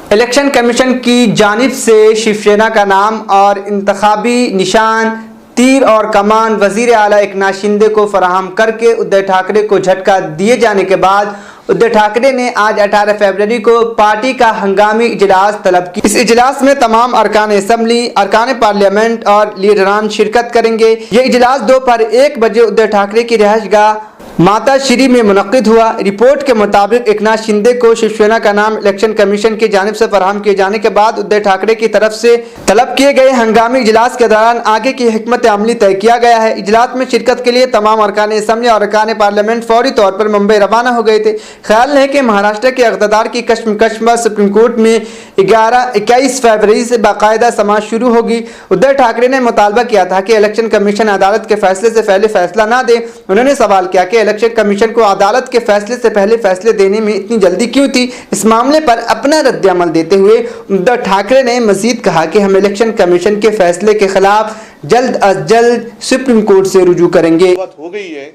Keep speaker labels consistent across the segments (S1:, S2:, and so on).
S1: Election commission की जानिब से शिवसेना का नाम और इंतखाबी निशान तीर और कमान वजीर आला एकनाथ शिंदे को फराहम करके उद्धव ठाकरे को झटका दिए जाने के बाद उद्धव ठाकरे ने आज 18 फरवरी को पार्टी का हंगामी इजलास तलब की। इस इजलास में तमाम अरकान असम्बली, अरकान पार्लियामेंट और लीडरान शिरकत करेंगे। ये इजलास दोपहर 1 बजे उद्धव ठाकरे की रिहाइशगाह माता श्री में मुनक्किद हुआ। रिपोर्ट के मुताबिक एकनाथ शिंदे को शिवसेना का नाम इलेक्शन कमीशन की जानिब से फराहम किए जाने के बाद उद्धव ठाकरे की तरफ से तलब किए गए हंगामी इजलास के दौरान आगे की हिकमत अमली तय किया गया है। इजलास में शिरकत के लिए तमाम अरकान असम्बली और अरकान पार्लियामेंट फौरी तौर पर मुंबई रवाना हो गए थे। ख्याल है कि महाराष्ट्र के इक़्तिदार की कश्मकश में सुप्रीम कोर्ट में 21 फरवरी से बाकायदा समाअत शुरू होगी। उद्धव ठाकरे ने मुतालबा किया था कि इलेक्शन कमीशन अदालत के फैसले से पहले फैसला न दे। उन्होंने सवाल किया कि इलेक्शन कमीशन को अदालत के फैसले से पहले फैसले देने में इतनी जल्दी क्यों थी। इस मामले पर अपना रद्द-ए-अमल देते हुए उद्धव ठाकरे ने मजीद कहा कि हम इलेक्शन कमीशन के फैसले के खिलाफ जल्द अज जल्द सुप्रीम कोर्ट से रुजू करेंगे।
S2: बात हो गई है,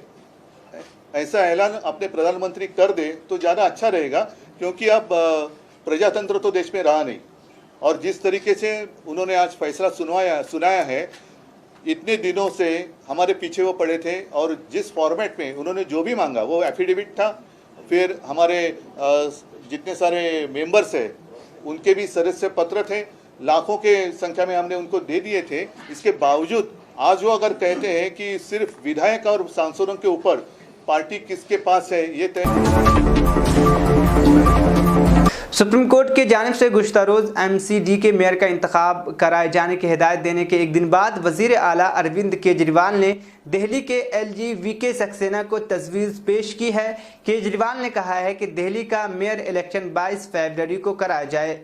S2: ऐसा ऐलान अपने प्रधानमंत्री कर दे तो ज़्यादा अच्छा रहेगा, क्योंकि अब प्रजातंत्र तो देश में रहा नहीं और जिस तरीके से उन्होंने आज फैसला सुनाया है, इतने दिनों से हमारे पीछे वो पड़े थे और जिस फॉर्मेट में उन्होंने जो भी मांगा वो एफिडेविट था, फिर हमारे जितने सारे मेंबर्स हैं उनके भी सदस्य पत्र थे, लाखों के संख्या में हमने उनको दे दिए थे। इसके बावजूद आज वो अगर कहते हैं कि सिर्फ विधायक और सांसदों के ऊपर पार्टी किसके पास है ये तय।
S1: सुप्रीम कोर्ट की जानिब से गुज़श्ता रोज़ MCD के मेयर का इंतखाब कराए जाने की हिदायत देने के एक दिन बाद वज़ीर आला अरविंद केजरीवाल ने दिल्ली के LGVK सक्सेना को तजवीज़ पेश की है। केजरीवाल ने कहा है कि दिल्ली का मेयर इलेक्शन 22 फरवरी को कराया जाए।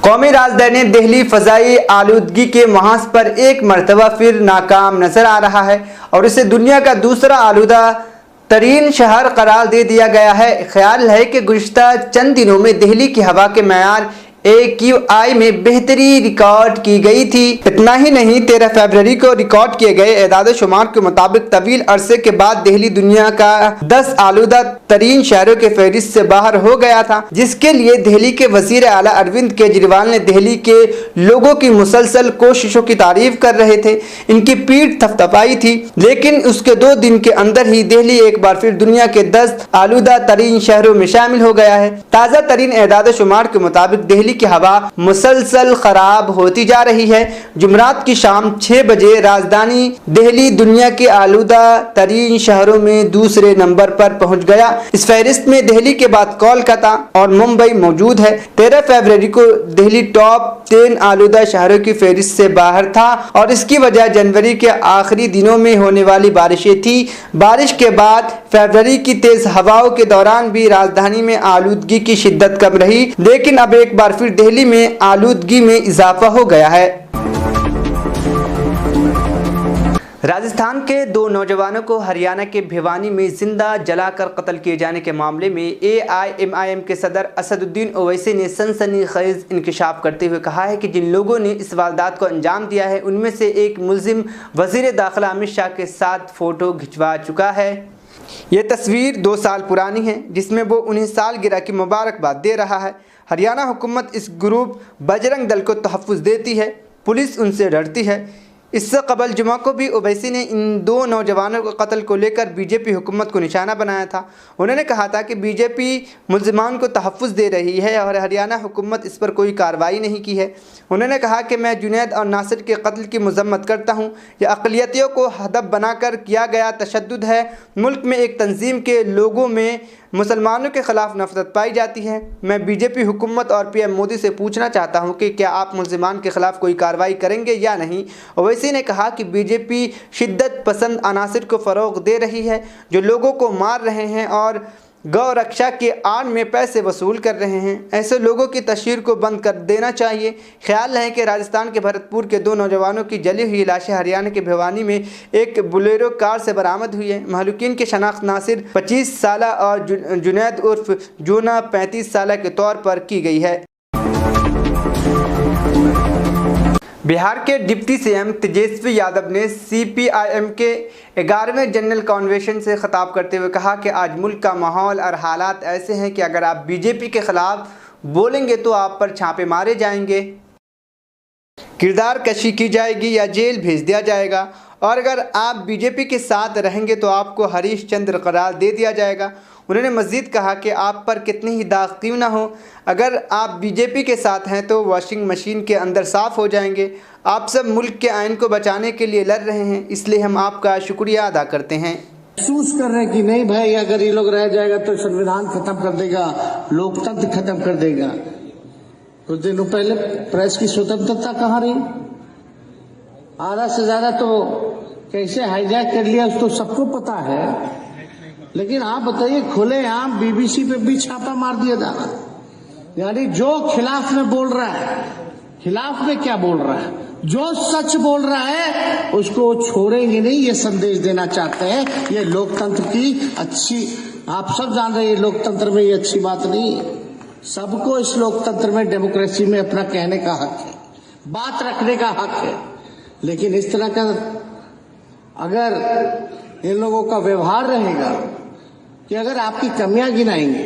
S1: कौमी राजधानी दिल्ली फ़ज़ाई आलूदगी के महाज पर एक मरतबा फिर नाकाम नजर आ रहा है और इसे दुनिया का दूसरा आलूदा तरीन शहर करार दे दिया गया है। ख्याल है कि गुज़श्ता चंद दिनों में दिल्ली की हवा के मयार AQI में बेहतरी रिकॉर्ड की गई थी। इतना ही नहीं, 13 फरवरी को रिकॉर्ड किए गए एदाद शुमार के मुताबिक तवील अरसे के बाद दिल्ली दुनिया का 10 आलूदा तरीन शहरों के फहरिस्त से बाहर हो गया था, जिसके लिए दिल्ली के वजीर आला अरविंद केजरीवाल ने दिल्ली के लोगों की मुसलसल कोशिशों की तारीफ कर रहे थे, इनकी पीठ थपथपाई थी। लेकिन उसके 2 दिन के अंदर ही दिल्ली एक बार फिर दुनिया के 10 आलूदा तरीन शहरों में शामिल हो गया है। ताज़ा तरीन एदाद शुमार के मुताबिक दिल्ली की हवा मुसलसल खराब होती जा रही है। जुमरात की शाम 6 बजे राजधानी दिल्ली दुनिया के आलूदा तरीन शहरों में दूसरे नंबर पर पहुंच गया। इस फहरिस्त में दिल्ली के बाद कोलकाता और मुंबई मौजूद है। 13 फरवरी को दिल्ली टॉप 10 आलूदा शहरों की फहरिस्त से बाहर था और इसकी वजह जनवरी के आखिरी दिनों में होने वाली बारिशें थी। बारिश के बाद फरवरी की तेज हवाओं के दौरान भी राजधानी में आलूदगी की शिद्दत कम रही, लेकिन अब एक बार फिर दिल्ली में आलूदगी में इजाफा हो गया है। राजस्थान के 2 नौजवानों को हरियाणा के भिवानी में जिंदा जलाकर कत्ल किए जाने के मामले में AIMIM के सदर असदुद्दीन ओवैसी ने सनसनीखेज इंकशाफ करते हुए कहा है कि जिन लोगों ने इस वारदात को अंजाम दिया है उनमें से एक मुल्जिम वजीर दाखिला अमित शाह के साथ फ़ोटो खिंचवा चुका है। ये तस्वीर 2 साल पुरानी है, जिसमें वो उन्हें सालगिरह की मुबारकबाद दे रहा है। हरियाणा हुकूमत इस ग्रुप बजरंग दल को तहफ़्फ़ुज़ देती है, पुलिस उनसे डरती है। इससे कबल जुमा को भी ओवैसी ने इन 2 नौजवानों के कत्ल को लेकर बीजेपी हुकूमत को निशाना बनाया था। उन्होंने कहा था कि बीजेपी मुल्ज़िमान को तहफ़्फ़ुज़ दे रही है और हरियाणा हुकूमत इस पर कोई कार्रवाई नहीं की है। उन्होंने कहा कि मैं जुनैद और नासिर के कत्ल की मज़म्मत करता हूँ। यह अक़लियतियों को हदफ बनाकर किया गया तशद्दुद है। मुल्क में एक तंजीम के लोगों में मुसलमानों के ख़िलाफ़ नफ़रत पाई जाती है। मैं बीजेपी हुकूमत और PM मोदी से पूछना चाहता हूं कि क्या आप मुसलमान के ख़िलाफ़ कोई कार्रवाई करेंगे या नहीं। ओवैसी ने कहा कि बीजेपी शिद्दत पसंद अनासिर को फ़रोग़ दे रही है, जो लोगों को मार रहे हैं और गौ रक्षा के आड़ में पैसे वसूल कर रहे हैं। ऐसे लोगों की तशहीर को बंद कर देना चाहिए। ख्याल है कि राजस्थान के भरतपुर के 2 नौजवानों की जली हुई लाशें हरियाणा के भिवानी में एक बोलेरो कार से बरामद हुई है। महलूकीन की शनाख्त नासिर 25 साल और जुनैद उर्फ जूना 35 साल के तौर पर की गई है। बिहार के डिप्टी सीएम तेजस्वी यादव ने सीपीआईएम के 11वें जनरल कन्वेंशन से खिताब करते हुए कहा कि आज मुल्क का माहौल और हालात ऐसे हैं कि अगर आप बीजेपी के खिलाफ बोलेंगे तो आप पर छापे मारे जाएंगे, किरदार कशी की जाएगी या जेल भेज दिया जाएगा, और अगर आप बीजेपी के साथ रहेंगे तो आपको हरीश चंद्र करार दे दिया जाएगा। उन्होंने मज़ीद कहा कि आप पर कितनी ही दाग क्यों ना हो, अगर आप बीजेपी के साथ हैं तो वॉशिंग मशीन के अंदर साफ़ हो जाएंगे। आप सब मुल्क के आइन को बचाने के लिए लड़ रहे हैं, इसलिए हम आपका शुक्रिया अदा करते हैं।
S3: महसूस कर रहे हैं कि नहीं भाई, अगर ये लोग रह जाएगा तो संविधान खत्म कर देगा, लोकतंत्र खत्म कर देगा। कुछ दिनों पहले प्रेस की स्वतंत्रता कहाँ रही? आधा से ज्यादा तो कैसे हाईजैक कर लिया उसको सबको पता है, लेकिन आप बताइए खुलेआम बीबीसी पे भी छापा मार दिया जा रहा है। यानी जो खिलाफ में बोल रहा है, खिलाफ में क्या बोल रहा है, जो सच बोल रहा है उसको छोड़ेंगे नहीं, ये संदेश देना चाहते हैं। ये लोकतंत्र की अच्छी, आप सब जान रहे हैं लोकतंत्र में ये अच्छी बात नहीं है। सबको इस लोकतंत्र में, डेमोक्रेसी में अपना कहने का हक है, बात रखने का हक है, लेकिन इस तरह का अगर इन लोगों का व्यवहार रहेगा कि अगर आपकी कमियां गिनाएंगे,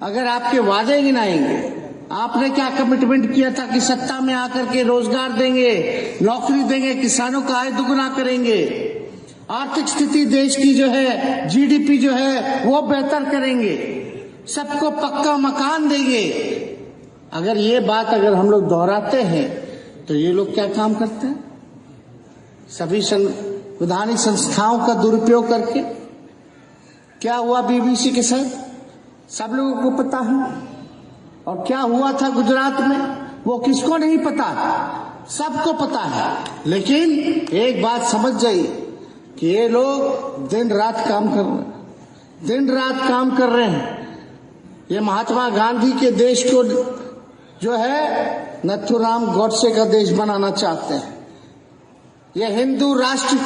S3: अगर आपके वादे गिनाएंगे, आपने क्या कमिटमेंट किया था कि सत्ता में आकर के रोजगार देंगे, नौकरी देंगे, किसानों का आय दुगना करेंगे, आर्थिक स्थिति देश की जो है, जीडीपी जो है वो बेहतर करेंगे, सबको पक्का मकान देंगे। अगर ये बात अगर हम लोग दोहराते हैं तो ये लोग क्या काम करते हैं? सभी संवैधानिक संस्थाओं का दुरुपयोग करके क्या हुआ बीबीसी के साथ सब लोगों को पता है, और क्या हुआ था गुजरात में वो किसको नहीं पता, सबको पता है। लेकिन एक बात समझ जाइए कि ये लोग दिन रात काम कर रहे हैं, दिन रात काम कर रहे हैं। ये महात्मा गांधी के देश को जो है नथुराम गॉडसे का देश बनाना चाहते हैं। ये हिंदू राष्ट्र